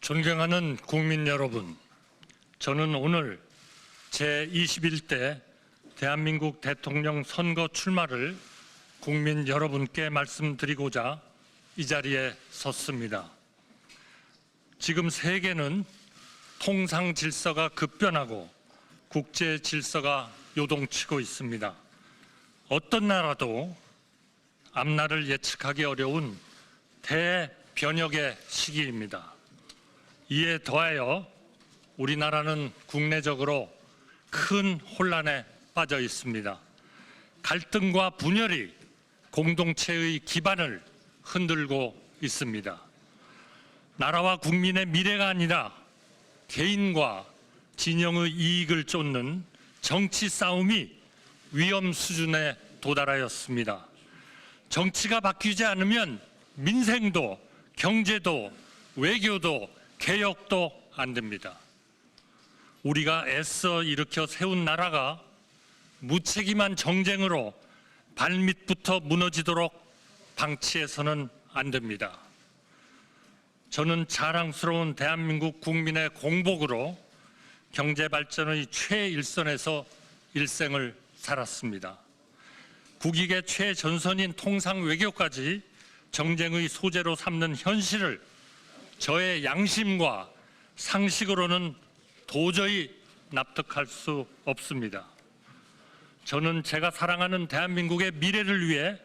존경하는 국민 여러분, 저는 오늘 제21대 대한민국 대통령 선거 출마를 국민 여러분께 말씀드리고자 이 자리에 섰습니다. 지금 세계는 통상 질서가 급변하고 국제 질서가 요동치고 있습니다. 어떤 나라도 앞날을 예측하기 어려운 대변혁의 시기입니다. 이에 더하여 우리나라는 국내적으로 큰 혼란에 빠져 있습니다. 갈등과 분열이 공동체의 기반을 흔들고 있습니다. 나라와 국민의 미래가 아니라 개인과 진영의 이익을 쫓는 정치 싸움이 위험 수준에 도달하였습니다. 정치가 바뀌지 않으면 민생도 경제도 외교도 개혁도 안 됩니다. 우리가 애써 일으켜 세운 나라가 무책임한 정쟁으로 발밑부터 무너지도록 방치해서는 안 됩니다. 저는 자랑스러운 대한민국 국민의 공복으로 경제 발전의 최일선에서 일생을 살았습니다. 국익의 최전선인 통상 외교까지 정쟁의 소재로 삼는 현실을 저의 양심과 상식으로는 도저히 납득할 수 없습니다. 저는 제가 사랑하는 대한민국의 미래를 위해,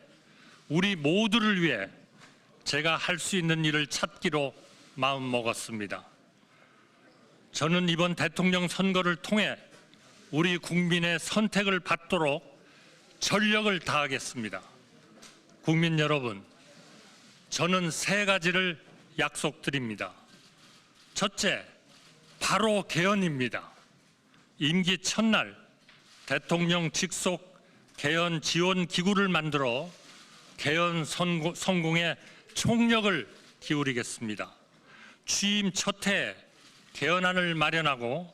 우리 모두를 위해 제가 할 수 있는 일을 찾기로 마음먹었습니다. 저는 이번 대통령 선거를 통해 우리 국민의 선택을 받도록 전력을 다하겠습니다. 국민 여러분, 저는 세 가지를 약속드립니다. 첫째, 바로 개헌입니다. 임기 첫날 대통령 직속 개헌 지원 기구를 만들어 개헌 성공에 총력을 기울이겠습니다. 취임 첫 해에 개헌안을 마련하고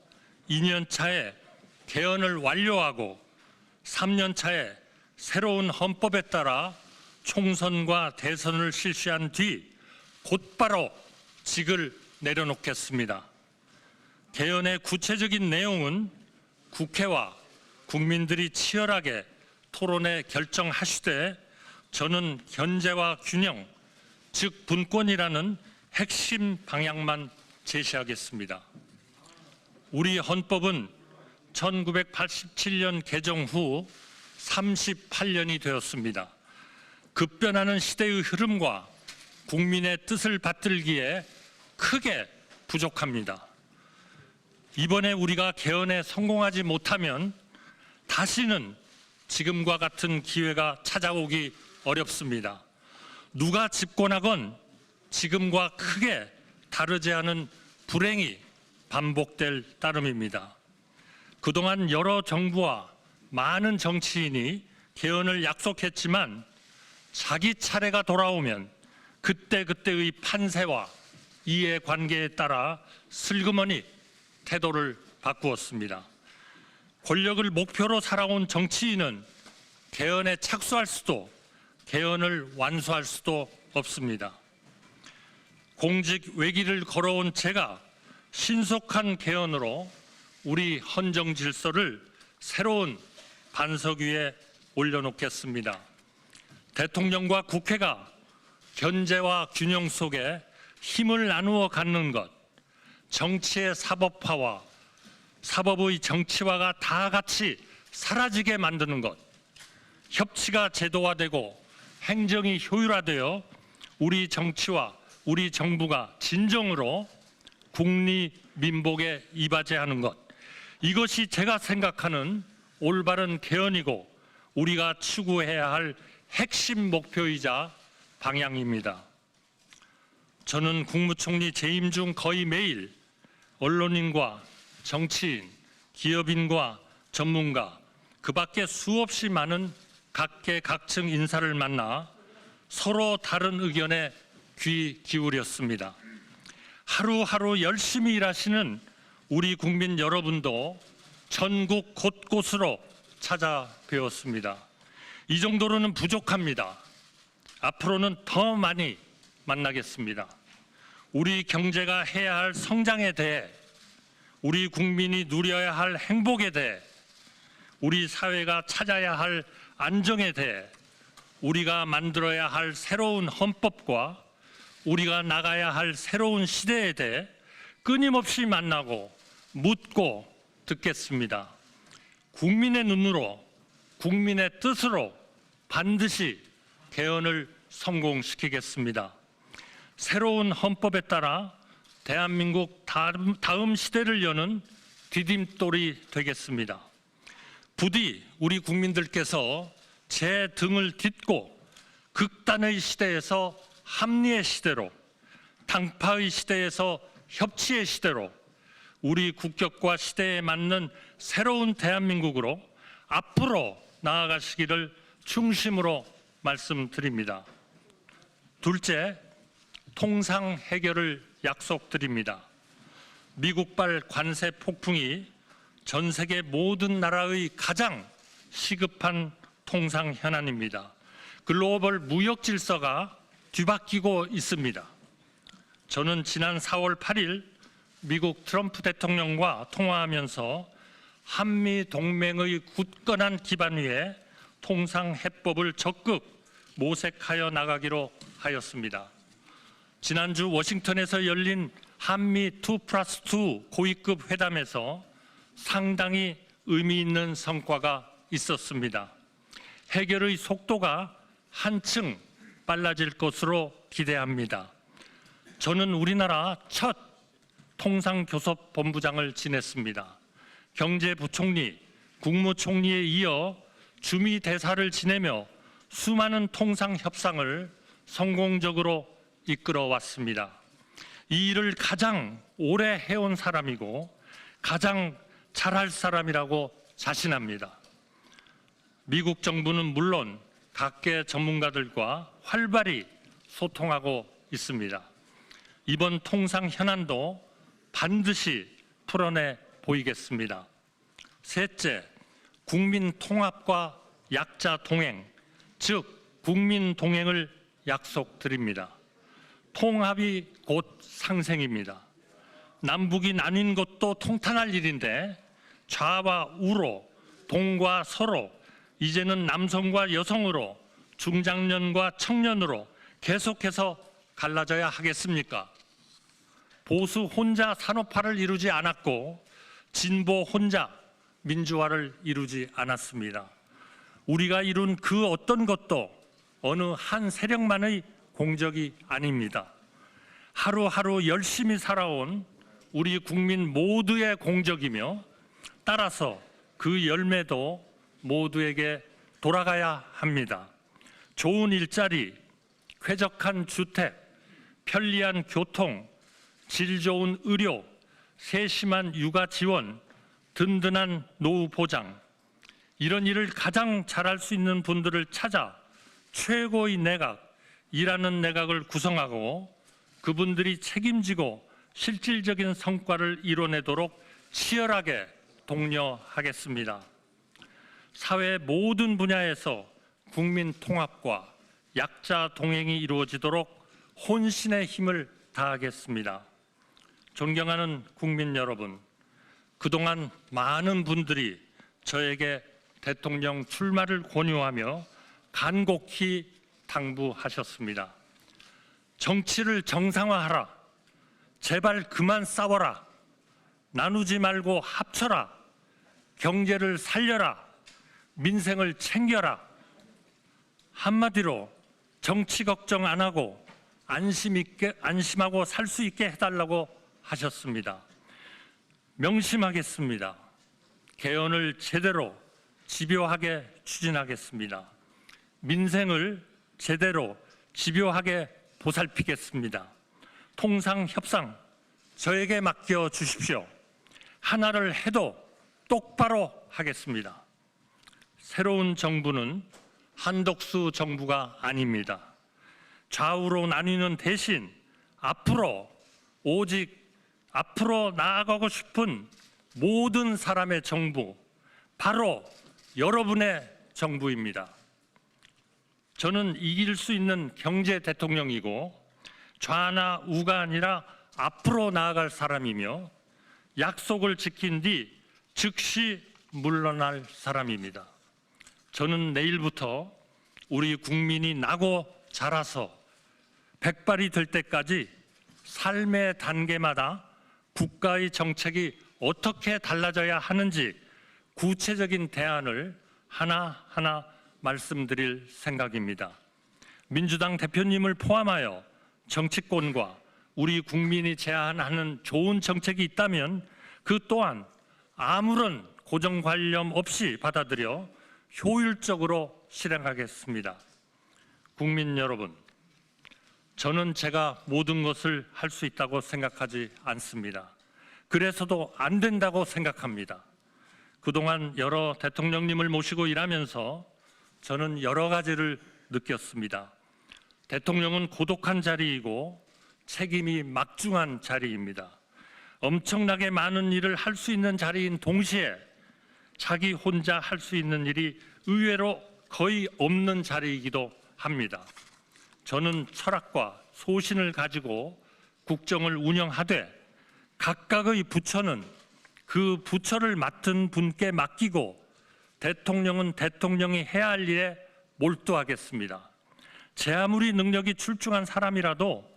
2년 차에 개헌을 완료하고 3년 차에 새로운 헌법에 따라 총선과 대선을 실시한 뒤 곧바로 직을 내려놓겠습니다. 개헌의 구체적인 내용은 국회와 국민들이 치열하게 토론해 결정하시되 저는 견제와 균형, 즉 분권이라는 핵심 방향만 제시하겠습니다. 우리 헌법은 1987년 개정 후 38년이 되었습니다. 급변하는 시대의 흐름과 국민의 뜻을 받들기에 크게 부족합니다. 이번에 우리가 개헌에 성공하지 못하면 다시는 지금과 같은 기회가 찾아오기 어렵습니다. 누가 집권하건 지금과 크게 다르지 않은 불행이 반복될 따름입니다. 그동안 여러 정부와 많은 정치인이 개헌을 약속했지만 자기 차례가 돌아오면 그때그때의 판세와 이해관계에 따라 슬그머니 태도를 바꾸었습니다. 권력을 목표로 살아온 정치인은 개헌에 착수할 수도 개헌을 완수할 수도 없습니다. 공직 외길을 걸어온 제가 신속한 개헌으로 우리 헌정 질서를 새로운 반석 위에 올려놓겠습니다. 대통령과 국회가 견제와 균형 속에 힘을 나누어 갖는 것, 정치의 사법화와 사법의 정치화가 다 같이 사라지게 만드는 것, 협치가 제도화되고 행정이 효율화되어 우리 정치와 우리 정부가 진정으로 국리민복에 이바지하는 것, 이것이 제가 생각하는 올바른 개헌이고 우리가 추구해야 할 핵심 목표이자 방향입니다. 저는 국무총리 재임 중 거의 매일 언론인과 정치인, 기업인과 전문가, 그 밖에 수없이 많은 각계각층 인사를 만나 서로 다른 의견에 귀 기울였습니다. 하루하루 열심히 일하시는 우리 국민 여러분도 전국 곳곳으로 찾아뵈었습니다. 이 정도로는 부족합니다. 앞으로는 더 많이 만나겠습니다. 우리 경제가 해야 할 성장에 대해, 우리 국민이 누려야 할 행복에 대해, 우리 사회가 찾아야 할 안정에 대해, 우리가 만들어야 할 새로운 헌법과 우리가 나가야 할 새로운 시대에 대해 끊임없이 만나고 묻고 듣겠습니다. 국민의 눈으로, 국민의 뜻으로 반드시 개헌을 성공시키겠습니다. 새로운 헌법에 따라 대한민국 다음 시대를 여는 디딤돌이 되겠습니다. 부디 우리 국민들께서 제 등을 딛고 극단의 시대에서 합리의 시대로, 당파의 시대에서 협치의 시대로 우리 국격과 시대에 맞는 새로운 대한민국으로 앞으로 나아가시기를 중심으로 말씀드립니다. 둘째, 통상 해결을 약속드립니다. 미국발 관세 폭풍이 전 세계 모든 나라의 가장 시급한 통상 현안입니다. 글로벌 무역 질서가 뒤바뀌고 있습니다. 저는 지난 4월 8일 미국 트럼프 대통령과 통화하면서 한미 동맹의 굳건한 기반 위에 통상 해법을 적극 모색하여 나가기로 하였습니다. 지난주 워싱턴에서 열린 한미 2+2 고위급 회담에서 상당히 의미 있는 성과가 있었습니다. 해결의 속도가 한층 빨라질 것으로 기대합니다. 저는 우리나라 첫 통상교섭본부장을 지냈습니다. 경제부총리, 국무총리에 이어 주미대사를 지내며 수많은 통상협상을 성공적으로 이끌어 왔습니다. 이 일을 가장 오래 해온 사람이고 가장 잘할 사람이라고 자신합니다. 미국 정부는 물론 각계 전문가들과 활발히 소통하고 있습니다. 이번 통상 현안도 반드시 풀어내 보이겠습니다. 셋째, 국민 통합과 약자 동행, 즉 국민 동행을 약속드립니다. 통합이 곧 상생입니다. 남북이 나뉜 것도 통탄할 일인데 좌와 우로, 동과 서로, 이제는 남성과 여성으로, 중장년과 청년으로 계속해서 갈라져야 하겠습니까? 보수 혼자 산업화를 이루지 않았고 진보 혼자 민주화를 이루지 않았습니다. 우리가 이룬 그 어떤 것도 어느 한 세력만의 공적이 아닙니다. 하루하루 열심히 살아온 우리 국민 모두의 공적이며 따라서 그 열매도 모두에게 돌아가야 합니다. 좋은 일자리, 쾌적한 주택, 편리한 교통, 질 좋은 의료, 세심한 육아 지원, 든든한 노후 보장, 이런 일을 가장 잘할 수 있는 분들을 찾아 최고의 내각, 일하는 내각을 구성하고 그분들이 책임지고 실질적인 성과를 이뤄내도록 치열하게 독려하겠습니다. 사회 모든 분야에서 국민 통합과 약자 동행이 이루어지도록 혼신의 힘을 다하겠습니다. 존경하는 국민 여러분, 그동안 많은 분들이 저에게 대통령 출마를 권유하며 간곡히 당부하셨습니다. 정치를 정상화하라. 제발 그만 싸워라. 나누지 말고 합쳐라. 경제를 살려라. 민생을 챙겨라. 한마디로 정치 걱정 안 하고 안심하고 살 수 있게 해달라고 하셨습니다. 명심하겠습니다. 개헌을 제대로 집요하게 추진하겠습니다. 민생을 제대로 집요하게 보살피겠습니다. 통상협상 저에게 맡겨 주십시오. 하나를 해도 똑바로 하겠습니다. 새로운 정부는 한덕수 정부가 아닙니다. 좌우로 나뉘는 대신 오직 앞으로 나아가고 싶은 모든 사람의 정부, 바로 여러분의 정부입니다. 저는 이길 수 있는 경제 대통령이고 좌나 우가 아니라 앞으로 나아갈 사람이며 약속을 지킨 뒤 즉시 물러날 사람입니다. 저는 내일부터 우리 국민이 나고 자라서 백발이 될 때까지 삶의 단계마다 국가의 정책이 어떻게 달라져야 하는지 구체적인 대안을 하나하나 말씀드릴 생각입니다. 민주당 대표님을 포함하여 정치권과 우리 국민이 제안하는 좋은 정책이 있다면 그 또한 아무런 고정관념 없이 받아들여 효율적으로 실행하겠습니다. 국민 여러분, 저는 제가 모든 것을 할 수 있다고 생각하지 않습니다. 그래서도 안 된다고 생각합니다. 그동안 여러 대통령님을 모시고 일하면서 저는 여러 가지를 느꼈습니다. 대통령은 고독한 자리이고 책임이 막중한 자리입니다. 엄청나게 많은 일을 할 수 있는 자리인 동시에 자기 혼자 할 수 있는 일이 의외로 거의 없는 자리이기도 합니다. 저는 철학과 소신을 가지고 국정을 운영하되 각각의 부처는 그 부처를 맡은 분께 맡기고 대통령은 대통령이 해야 할 일에 몰두하겠습니다. 제 아무리 능력이 출중한 사람이라도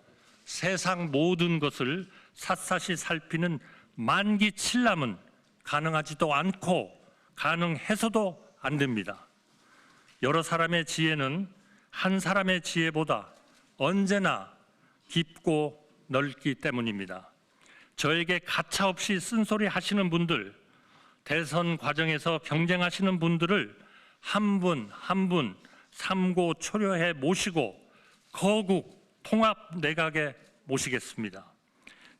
세상 모든 것을 샅샅이 살피는 만기칠람은 가능하지도 않고 가능해서도 안 됩니다. 여러 사람의 지혜는 한 사람의 지혜보다 언제나 깊고 넓기 때문입니다. 저에게 가차없이 쓴소리 하시는 분들, 대선 과정에서 경쟁하시는 분들을 한 분 한 분 삼고초려해 모시고 거국 통합 내각에 모시겠습니다.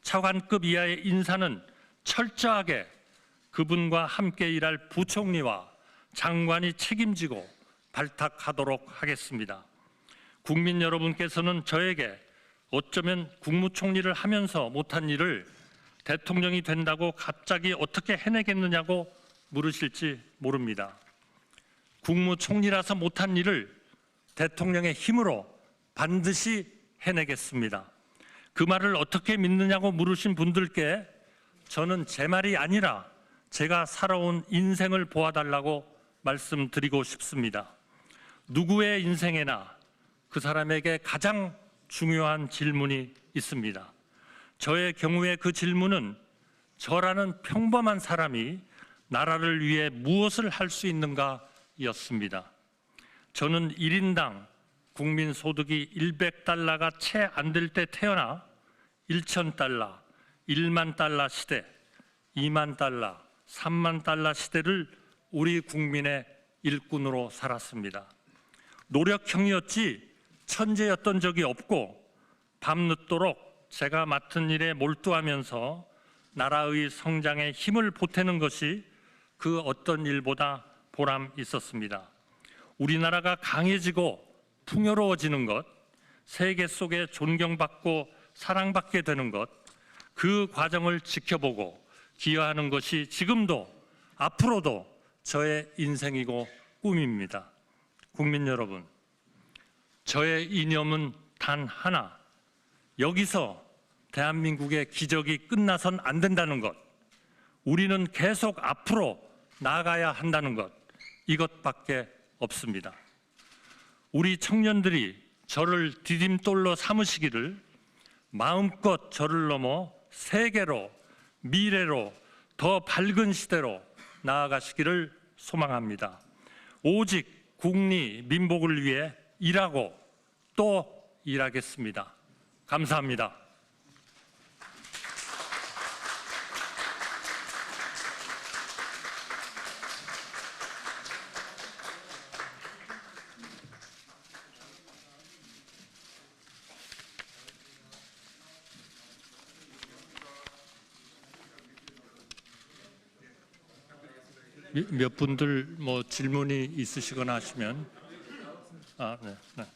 차관급 이하의 인사는 철저하게 그분과 함께 일할 부총리와 장관이 책임지고 발탁하도록 하겠습니다. 국민 여러분께서는 저에게 어쩌면 국무총리를 하면서 못한 일을 대통령이 된다고 갑자기 어떻게 해내겠느냐고 물으실지 모릅니다. 국무총리라서 못한 일을 대통령의 힘으로 반드시 해내겠습니다. 그 말을 어떻게 믿느냐고 물으신 분들께 저는 제 말이 아니라 제가 살아온 인생을 보아달라고 말씀드리고 싶습니다. 누구의 인생에나 그 사람에게 가장 중요한 질문이 있습니다. 저의 경우에 그 질문은 저라는 평범한 사람이 나라를 위해 무엇을 할 수 있는가 였습니다. 저는 1인당 국민 소득이 100달러가 채 안 될 때 태어나 1,000달러, 1만 달러 시대, 2만 달러, 3만 달러 시대를 우리 국민의 일꾼으로 살았습니다. 노력형이었지 천재였던 적이 없고 밤늦도록 제가 맡은 일에 몰두하면서 나라의 성장에 힘을 보태는 것이 그 어떤 일보다 보람 있었습니다. 우리나라가 강해지고 풍요로워지는 것, 세계 속에 존경받고 사랑받게 되는 것, 그 과정을 지켜보고 기여하는 것이 지금도 앞으로도 저의 인생이고 꿈입니다. 국민 여러분, 저의 이념은 단 하나, 여기서 대한민국의 기적이 끝나선 안 된다는 것, 우리는 계속 앞으로 나아가야 한다는 것, 이것밖에 없습니다. 우리 청년들이 저를 디딤돌로 삼으시기를 마음껏 저를 넘어 세계로, 미래로, 더 밝은 시대로 나아가시기를 소망합니다. 오직 국리, 민복을 위해 일하고 또 일하겠습니다. 감사합니다. 몇 분들 뭐 질문이 있으시거나 하시면 네.